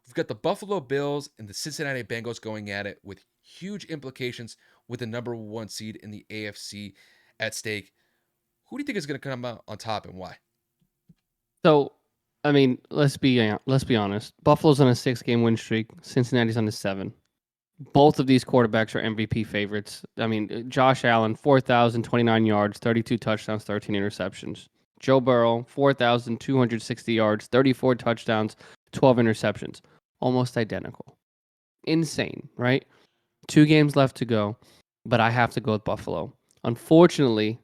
We've got the Buffalo Bills and the Cincinnati Bengals going at it with huge implications with the number one seed in the AFC at stake. Who do you think is going to come out on top and why? So, I mean, let's be honest. Buffalo's on a 6-game win streak. Cincinnati's on a 7. Both of these quarterbacks are MVP favorites. I mean, Josh Allen, 4,029 yards, 32 touchdowns, 13 interceptions. Joe Burrow, 4,260 yards, 34 touchdowns, 12 interceptions. Almost identical. Insane, right? 2 games left to go, but I have to go with Buffalo. Unfortunately,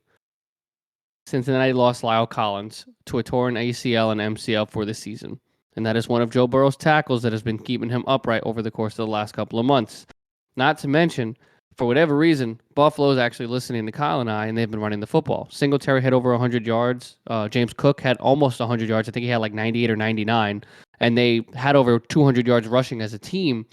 Cincinnati lost Lyle Collins to a torn ACL and MCL for the season. And that is one of Joe Burrow's tackles that has been keeping him upright over the course of the last couple of months. Not to mention, for whatever reason, Buffalo is actually listening to Kyle and I, and they've been running the football. Singletary had over 100 yards. James Cook had almost 100 yards. I think he had like 98 or 99. And they had over 200 yards rushing as a team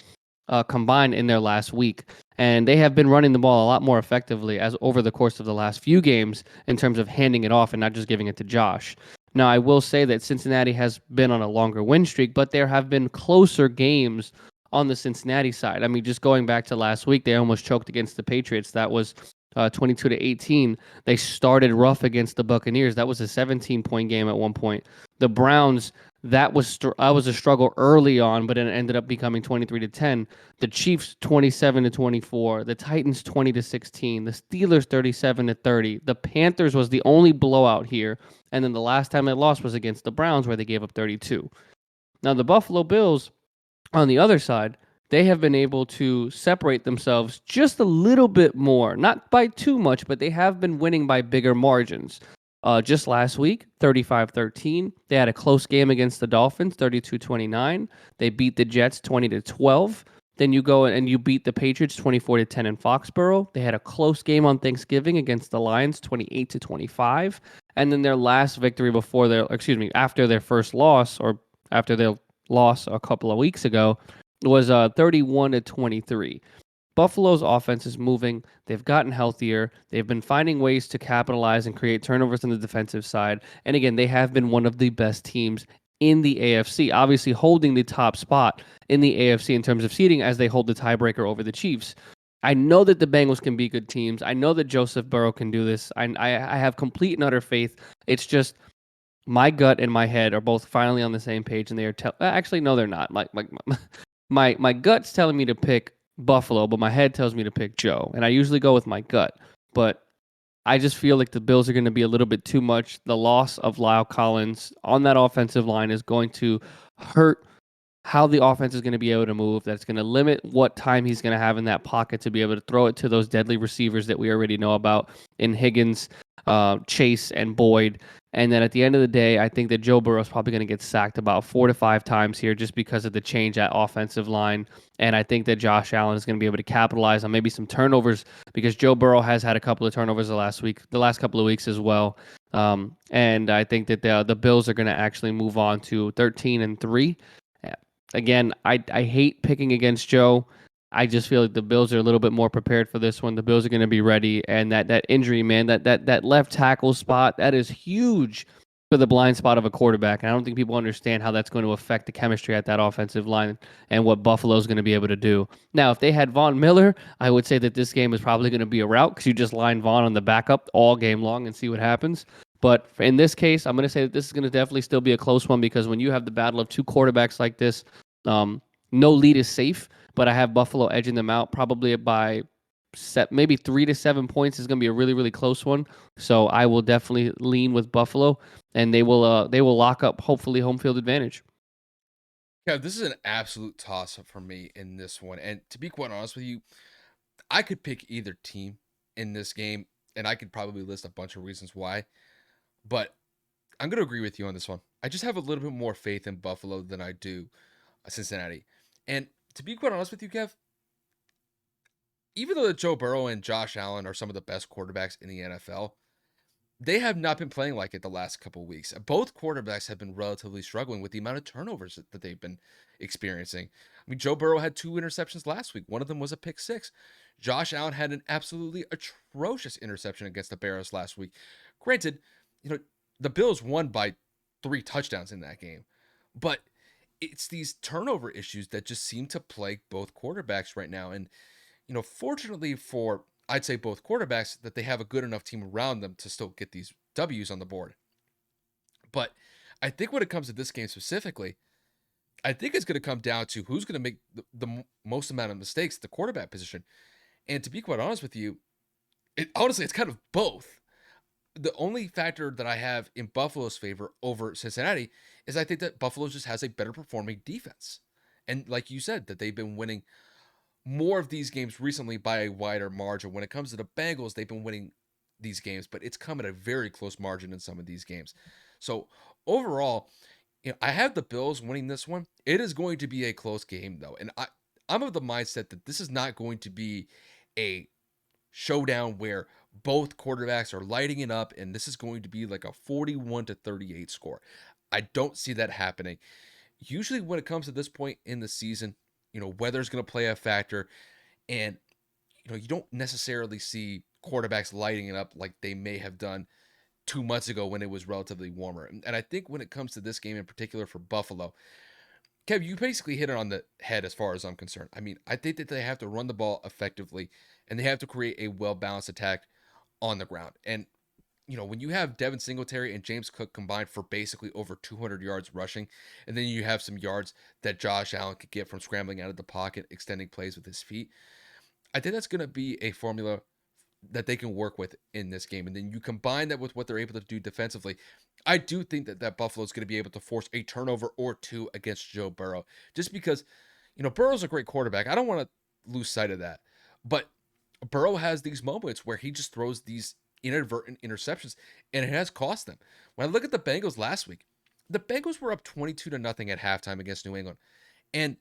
combined in their last week. And they have been running the ball a lot more effectively as over the course of the last few games in terms of handing it off and not just giving it to Josh. Now, I will say that Cincinnati has been on a longer win streak, but there have been closer games on the Cincinnati side. I mean, just going back to last week, they almost choked against the Patriots. That was 22-18. They started rough against the Buccaneers. That was a 17-point game at one point. The Browns, that was a struggle early on, but it ended up becoming 23-10. The Chiefs 27-24. The Titans 20-16. The Steelers 37-30. The Panthers was the only blowout here, and then the last time they lost was against the Browns, where they gave up 32. Now the Buffalo Bills, on the other side, they have been able to separate themselves just a little bit more, not by too much, but they have been winning by bigger margins. Just last week, 35-13. They had a close game against the Dolphins, 32-29. They beat the Jets 20-12. Then you go and you beat the Patriots 24-10 in Foxborough. They had a close game on Thanksgiving against the Lions, 28-25. And then their last victory after their first loss, or after their loss a couple of weeks ago, was 31-23. Buffalo's offense is moving. They've gotten healthier. They've been finding ways to capitalize and create turnovers on the defensive side. And again, they have been one of the best teams in the AFC, obviously holding the top spot in the AFC in terms of seeding as they hold the tiebreaker over the Chiefs. I know that the Bengals can be good teams. I know that Joseph Burrow can do this. I have complete and utter faith. It's just my gut and my head are both finally on the same page, and they are actually, no, they're not. My gut's telling me to pick Buffalo, but my head tells me to pick Joe, and I usually go with my gut. But I just feel like the Bills are going to be a little bit too much. The loss of Lyle Collins on that offensive line is going to hurt how the offense is going to be able to move. That's going to limit what time he's going to have in that pocket to be able to throw it to those deadly receivers that we already know about in Higgins, Chase, and Boyd. And then at the end of the day, I think that Joe Burrow is probably going to get sacked about 4 to 5 times here just because of the change at offensive line. And I think that Josh Allen is going to be able to capitalize on maybe some turnovers because Joe Burrow has had a couple of turnovers the last couple of weeks as well. And I think that the Bills are going to actually move on to 13-3. Again, I hate picking against Joe. I just feel like the Bills are a little bit more prepared for this one. The Bills are going to be ready, and that injury, man, that left tackle spot, that is huge for the blind spot of a quarterback. And I don't think people understand how that's going to affect the chemistry at that offensive line and what Buffalo's going to be able to do. Now, if they had Von Miller, I would say that this game is probably going to be a rout because you just line Von on the backup all game long and see what happens. But in this case, I'm going to say that this is going to definitely still be a close one because when you have the battle of two quarterbacks like this, no lead is safe, but I have Buffalo edging them out probably by maybe 3 to 7 points. Is going to be a really, really close one. So I will definitely lean with Buffalo, and they will lock up hopefully home field advantage. Yeah, this is an absolute toss up for me in this one. And to be quite honest with you, I could pick either team in this game, and I could probably list a bunch of reasons why. But I'm going to agree with you on this one. I just have a little bit more faith in Buffalo than I do Cincinnati. And to be quite honest with you, Kev, even though Joe Burrow and Josh Allen are some of the best quarterbacks in the NFL, they have not been playing like it the last couple of weeks. Both quarterbacks have been relatively struggling with the amount of turnovers that they've been experiencing. I mean, Joe Burrow had 2 interceptions last week. One of them was a pick six. Josh Allen had an absolutely atrocious interception against the Bears last week. Granted, the Bills won by 3 touchdowns in that game, but it's these turnover issues that just seem to plague both quarterbacks right now. And, fortunately for, I'd say, both quarterbacks, that they have a good enough team around them to still get these W's on the board. But I think when it comes to this game specifically, I think it's going to come down to who's going to make the most amount of mistakes at the quarterback position. And to be quite honest with you, honestly, it's kind of both. The only factor that I have in Buffalo's favor over Cincinnati is I think that Buffalo just has a better performing defense. And like you said, that they've been winning more of these games recently by a wider margin. When it comes to the Bengals, they've been winning these games, but it's come at a very close margin in some of these games. So overall, I have the Bills winning this one. It is going to be a close game though. And I'm of the mindset that this is not going to be a showdown where both quarterbacks are lighting it up and this is going to be like a 41-38 score. I don't see that happening. Usually when it comes to this point in the season, weather's going to play a factor, and you don't necessarily see quarterbacks lighting it up like they may have done 2 months ago when it was relatively warmer. And I think when it comes to this game in particular for Buffalo, Kev, you basically hit it on the head as far as I'm concerned. I mean, I think that they have to run the ball effectively and they have to create a well balanced attack on the ground. And, when you have Devin Singletary and James Cook combined for basically over 200 yards rushing, and then you have some yards that Josh Allen could get from scrambling out of the pocket, extending plays with his feet, I think that's going to be a formula that they can work with in this game. And then you combine that with what they're able to do defensively. I do think that Buffalo is going to be able to force a turnover or two against Joe Burrow, just because, Burrow's a great quarterback. I don't want to lose sight of that. But Burrow has these moments where he just throws these inadvertent interceptions, and it has cost them. When I look at the Bengals last week, the Bengals were up 22 to nothing at halftime against New England. And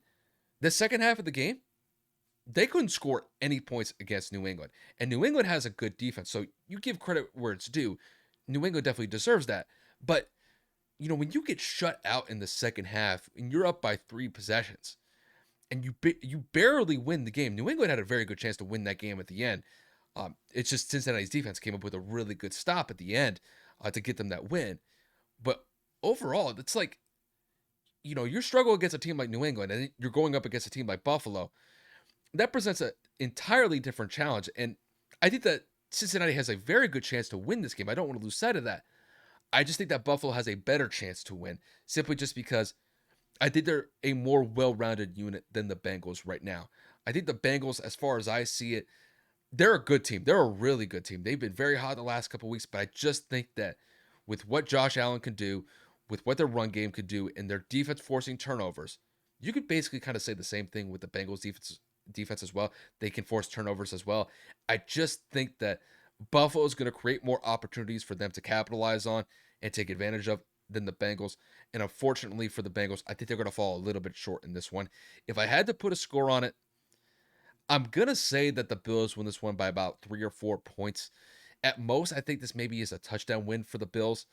the second half of the game, they couldn't score any points against New England. And New England has a good defense. So you give credit where it's due. New England definitely deserves that. But, when you get shut out in the second half and you're up by 3 possessions and you barely win the game, New England had a very good chance to win that game at the end. It's just Cincinnati's defense came up with a really good stop at the end to get them that win. But overall, it's like, you struggle against a team like New England and you're going up against a team like Buffalo. That presents an entirely different challenge. And I think that Cincinnati has a very good chance to win this game. I don't want to lose sight of that. I just think that Buffalo has a better chance to win simply just because I think they're a more well-rounded unit than the Bengals right now. I think the Bengals, as far as I see it, they're a good team. They're a really good team. They've been very hot the last couple of weeks, but I just think that with what Josh Allen can do, with what their run game could do, and their defense forcing turnovers, you could basically kind of say the same thing with the Bengals defense as well. They can force turnovers as well. I just think that Buffalo is going to create more opportunities for them to capitalize on and take advantage of than the Bengals. And unfortunately for the Bengals, I think they're going to fall a little bit short in this one. If I had to put a score on it, I'm going to say that the Bills win this one by about 3 or 4 points. At most, I think this maybe is a touchdown win for the Bills.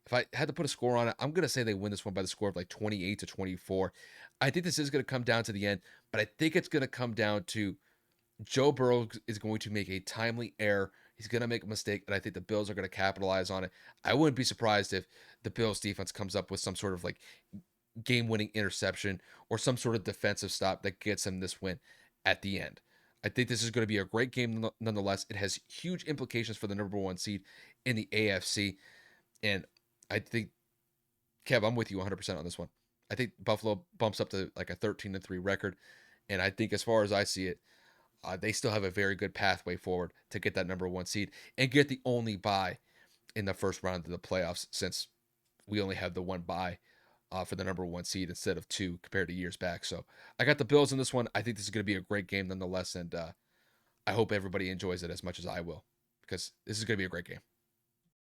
If I had to put a score on it, I'm going to say they win this one by the score of like 28-24. I think this is going to come down to the end, but I think it's going to come down to Joe Burrow is going to make a timely error. He's going to make a mistake, and I think the Bills are going to capitalize on it. I wouldn't be surprised if the Bills defense comes up with some sort of like game-winning interception or some sort of defensive stop that gets them this win at the end. I think this is going to be a great game nonetheless. It has huge implications for the number 1 seed in the AFC, and I think, Kev, I'm with you 100% on this one. I think Buffalo bumps up to like a 13-3 record, and I think as far as I see it, they still have a very good pathway forward to get that number 1 seed and get the only bye in the first round of the playoffs, since we only have the one bye for the number 1 seed instead of 2 compared to years back. So I got the Bills in this one. I think this is going to be a great game nonetheless, and I hope everybody enjoys it as much as I will, because this is going to be a great game.